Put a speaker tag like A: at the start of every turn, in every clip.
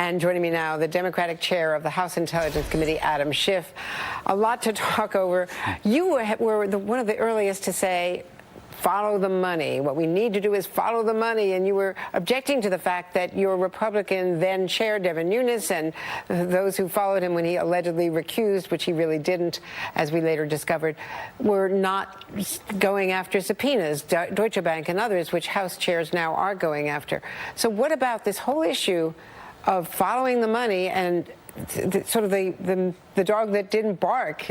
A: And joining me now, the Democratic chair of the House Intelligence Committee, Adam Schiff. A lot to talk over. You were one of the earliest to say, follow the money. What we need to do is follow the money. And you were objecting to the fact that your Republican then chair, Devin Nunes, and those who followed him when he allegedly recused, which he really didn't, as we later discovered, were not going after subpoenas, Deutsche Bank and others, which House chairs now are going after. So what about this whole issue of following the money and sort of the dog that didn't bark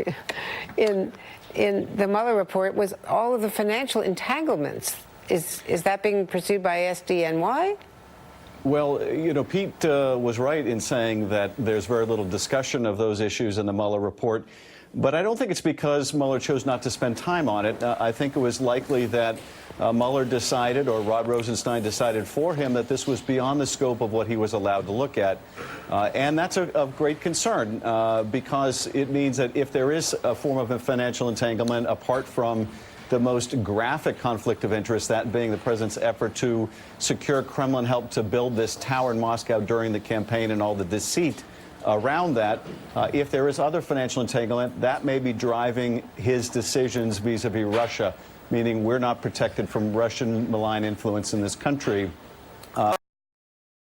A: in the Mueller report was all of the financial entanglements? Is that being pursued by SDNY?
B: Well, you know, Pete was right in saying that there's very little discussion of those issues in the Mueller report. But I don't think it's because Mueller chose not to spend time on it. I think it was likely that Mueller decided, or Rod Rosenstein decided for him, that this was beyond the scope of what he was allowed to look at. And that's of great concern because it means that if there is a form of a financial entanglement, apart from the most graphic conflict of interest, that being the president's effort to secure Kremlin help to build this tower in Moscow during the campaign and all the deceit around that, if there is other financial entanglement, that may be driving his decisions vis-a-vis Russia, meaning we're not protected from Russian malign influence in this country.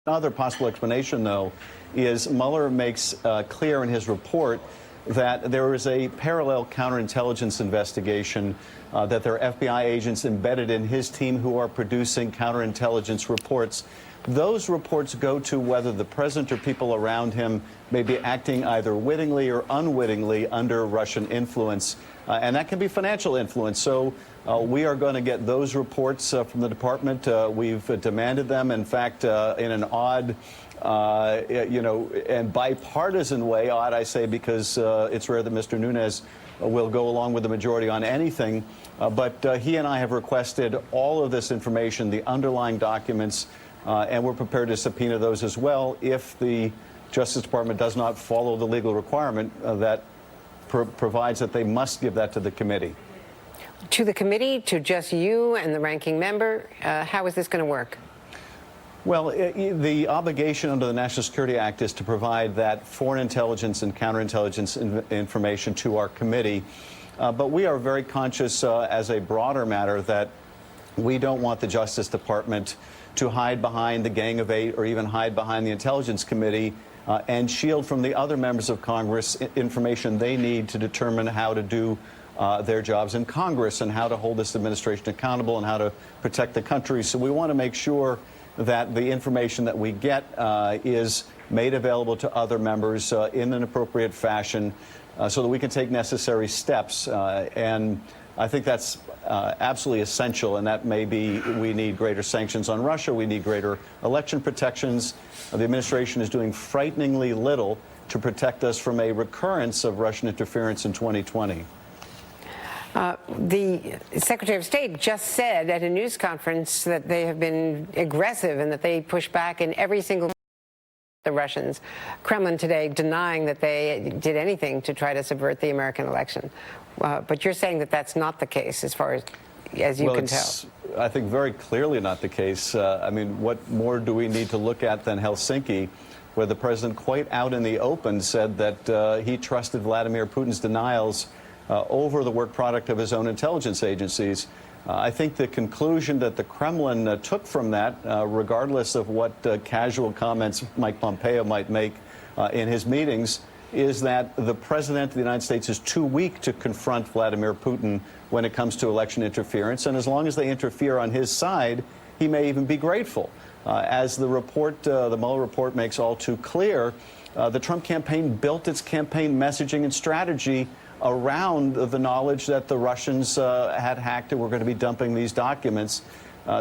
B: Another possible explanation, though, is Mueller makes clear in his report that there is a parallel counterintelligence investigation, that there are FBI agents embedded in his team who are producing counterintelligence reports. Those reports go to whether the president or people around him may be acting either wittingly or unwittingly under Russian influence, and that can be financial influence. So we are going to get those reports from the department. We've demanded them, in fact, in an odd, you know, and bipartisan way. Odd, I say, because it's rare that Mr. Nunes will go along with the majority on anything. But he and I have requested all of this information, the underlying documents, and we're prepared to subpoena those as well if the Justice Department does not follow the legal requirement that provides that they must give that to the committee.
A: To the committee, to just you and the ranking member? How is this going to work?
B: Well, the obligation under the National Security Act is to provide that foreign intelligence and counterintelligence information to our committee. But we are very conscious as a broader matter that we don't want the Justice Department to hide behind the Gang of Eight or even hide behind the Intelligence Committee and shield from the other members of Congress information they need to determine how to do their jobs in Congress and how to hold this administration accountable and how to protect the country. So we want to make sure that the information that we get is made available to other members in an appropriate fashion so that we can take necessary steps. And I think that's absolutely essential, and that may be we need greater sanctions on Russia, we need greater election protections. The administration is doing frighteningly little to protect us from a recurrence of Russian interference in 2020.
A: The Secretary of State just said at a news conference that they have been aggressive and that they push back in every single the Russians. Kremlin today denying that they did anything to try to subvert the American election. But you're saying that that's not the case as far as you can tell.
B: I think very clearly not the case. I mean, what more do we need to look at than Helsinki, where the president quite out in the open said that he trusted Vladimir Putin's denials over the work product of his own intelligence agencies. I think the conclusion that the Kremlin took from that, regardless of what casual comments Mike Pompeo might make in his meetings, is that the president of the United States is too weak to confront Vladimir Putin when it comes to election interference. And as long as they interfere on his side, he may even be grateful. As the report, the Mueller report makes all too clear, the Trump campaign built its campaign messaging and strategy around the knowledge that the Russians had hacked and were going to be dumping these documents.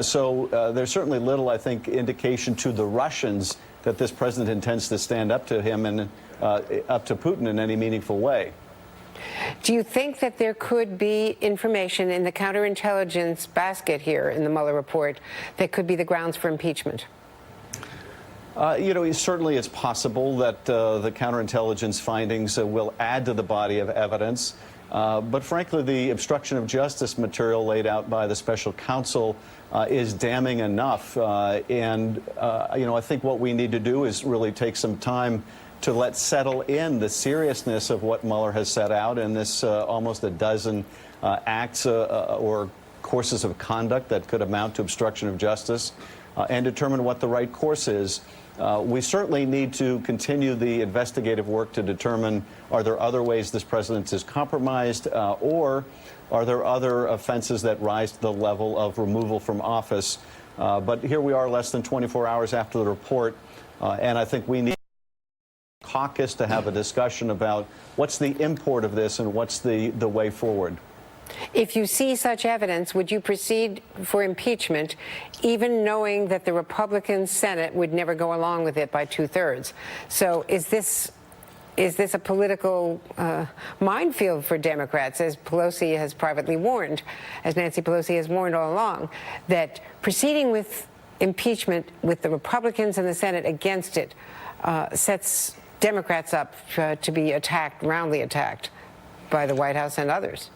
B: So there's certainly little, I think, indication to the Russians that this president intends to stand up to him and up to Putin in any meaningful way.
A: Do you think that there could be information in the counterintelligence basket here in the Mueller report that could be the grounds for impeachment?
B: You know, certainly it's possible that the counterintelligence findings will add to the body of evidence. But frankly, the obstruction of justice material laid out by the special counsel is damning enough. I think what we need to do is really take some time to let settle in the seriousness of what Mueller has set out in this almost a dozen acts or courses of conduct that could amount to obstruction of justice, and determine what the right course is. We certainly need to continue the investigative work to determine, are there other ways this president is compromised, or are there other offenses that rise to the level of removal from office? But here we are less than 24 hours after the report, and I think we need a caucus to have a discussion about what's the import of this and what's the way forward.
A: If you see such evidence, would you proceed for impeachment, even knowing that the Republican Senate would never go along with it by 2/3? So is this a political minefield for Democrats, as Pelosi has privately warned, as Nancy Pelosi has warned all along, that proceeding with impeachment with the Republicans in the Senate against it sets Democrats up to be attacked, roundly attacked, by the White House and others?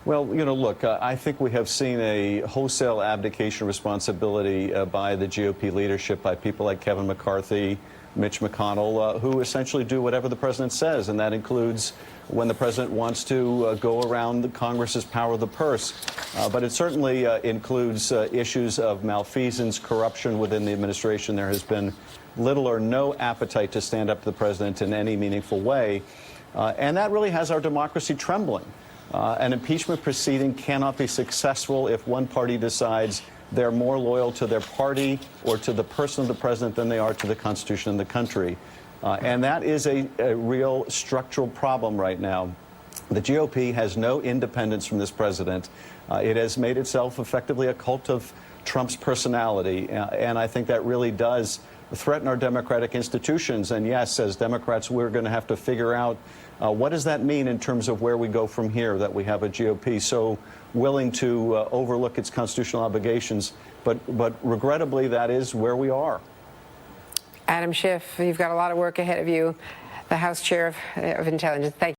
B: Well, look, I think we have seen a wholesale abdication of responsibility by the GOP leadership, by people like Kevin McCarthy, Mitch McConnell, who essentially do whatever the president says, and that includes when the president wants to go around the Congress's power of the purse. But it certainly includes issues of malfeasance, corruption within the administration. There has been little or no appetite to stand up to the president in any meaningful way, and that really has our democracy trembling. An impeachment proceeding cannot be successful if one party decides they're more loyal to their party or to the person of the president than they are to the Constitution and the country. And that is a real structural problem right now. The GOP has no independence from this president. It has made itself effectively a cult of Trump's personality. And I think that really does threaten our democratic institutions. And yes, as Democrats, we're going to have to figure out what does that mean in terms of where we go from here, that we have a GOP so willing to overlook its constitutional obligations. But regrettably, that is where we are.
A: Adam Schiff, you've got a lot of work ahead of you, the House Chair of Intelligence. Thank you.